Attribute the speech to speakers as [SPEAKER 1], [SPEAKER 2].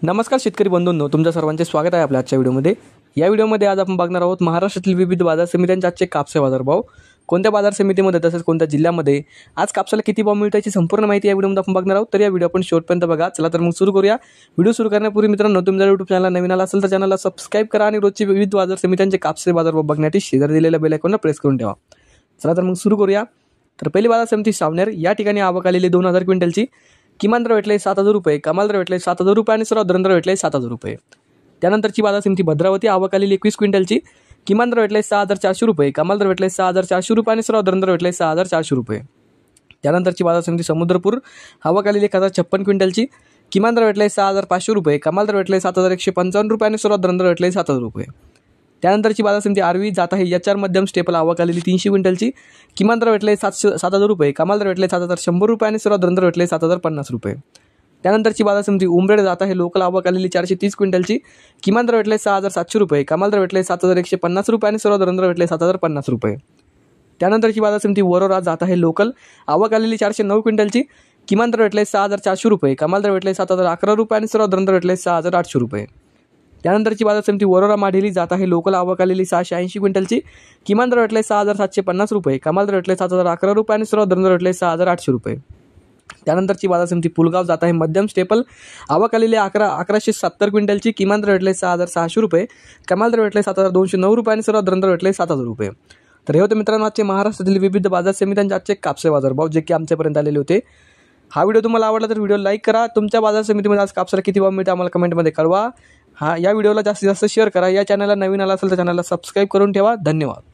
[SPEAKER 1] नमस्कार शेतकरी बंधूंनो, तुमच्या सर्वांचे स्वागत आहे आपल्या आजच्या व्हिडिओमध्ये। या व्हिडिओमध्ये आज आपण बघणार आहोत महाराष्ट्रातील विविध बाजार समित्यांचे आजचे कापसे बाजारभाव, कोणत्या बाजार समितीमध्ये तसेच कोणत्या जिल्ह्यामध्ये आज कापसाला किती भाव मिळतो याची संपूर्ण माहिती या व्हिडिओमध्ये आपण बघणार आहोत। तर या व्हिडिओ आपण शेवटपर्यंत बघा। चला तर मग सुरू करूया। व्हिडिओ सुरू करण्यापूर्वी मित्रांनो, तुम्ही जर YouTube चॅनलला नवीन आला असेल तर चॅनलला सबस्क्राइब करा आणि रोजची विविध बाजार समित्यांचे कापसे बाजारभाव बघण्यासाठी शेजारी दिलेल्या बेल आयकॉनला प्रेस करून ठेवा। चला तर मग सुरू करूया। तर पहिली बाजार समिती सावनेर, या ठिकाणी आवक आलेली 2000 क्विंटलची। किमान दर भेटले 7000 रुपये, कमाल दर भेटले 7000 रुपये आणि सर्वात दर भेटले 7000 रुपये। त्यानंतरची बाजार समिती भद्रावती, आवक आलेली 21 क्विंटलची। किमान दर भेटले 6400 रुपये, कमाल दर भेटले 6400 रुपये आणि सर्वात दर भेटले 6400 रुपये। त्यानंतरची बाजार समिती समुद्रपूर, आवक आलेली 1056 क्विंटलची। किमान दर भेटले 6500 रुपये, कमाल दर भेटले 7155 रुपये आणि सर्वात दर भेटले 7000 रुपये। त्यानंतरची बाजार समिती आरवी, जात आहे HR मध्यम स्टेपल, आवक आलेली 300 क्विंटलची। किमान दर भेटले 7000 रुपये, कमाल दर भेटले 7100 रुपये आणि सर्वात दर भेटले 7050 रुपये। त्यानंतरची बाजार समिती उमरेड, जात आहे लोकल, आवक आलेली 430 क्विंटलची। किमान दर भेटले 6700 रुपये, कमाल दर भेटले 7150 रुपये आणि सर्वात दर भेटले 7050 रुपये। त्यानंतरची बाजार समिती वरोरा, जात आहे लोकल, आवक आलेली 409 क्विंटलची। किमान दर भेटले 6400 रुपये, कमाल दर भेटले 7011 रुपये आणि सर्वात दर भेटले 6800 रुपये। त्यानंतरची बाजार समिती वरोरा माढेली, जात आहे लोकल, आवक आलेली 680 क्विंटलची। किमान दर भेटले 6750 रुपये, कमाल दर भेटले 7011 रुपये आणि सर्वात दर भेटले 6800 रुपये। त्यानंतरची बाजार समिती पुलगाव, जात आहे मध्यम स्टेपल, आवक आलेली 1170 क्विंटलची। किमान दर भेटले 6600 रुपये, कमाल दर भेटले 7209 रुपये आणि सर्वात दर भेटले 7000 रुपये। तर हे होते मित्रांनो आजचे महाराष्ट्रातील विविध बाजार समित्यांचे आजचे कापसे बाजारभाव, जे की आमच्यापर्यंत आलेले होते। हा व्हिडिओ तुम्हाला आवडला तर व्हिडिओ लाईक करा। तुमच्या बाजार समितीमध्ये आज कापसाला किती भाव मिळतो आम्हाला कमेंटमध्ये कळवा। या व्हिडिओला जास्तीत जास्त शेअर करा। या चॅनलला नवीन आला असेल तर चॅनलला सबस्क्राइब करून ठेवा। धन्यवाद।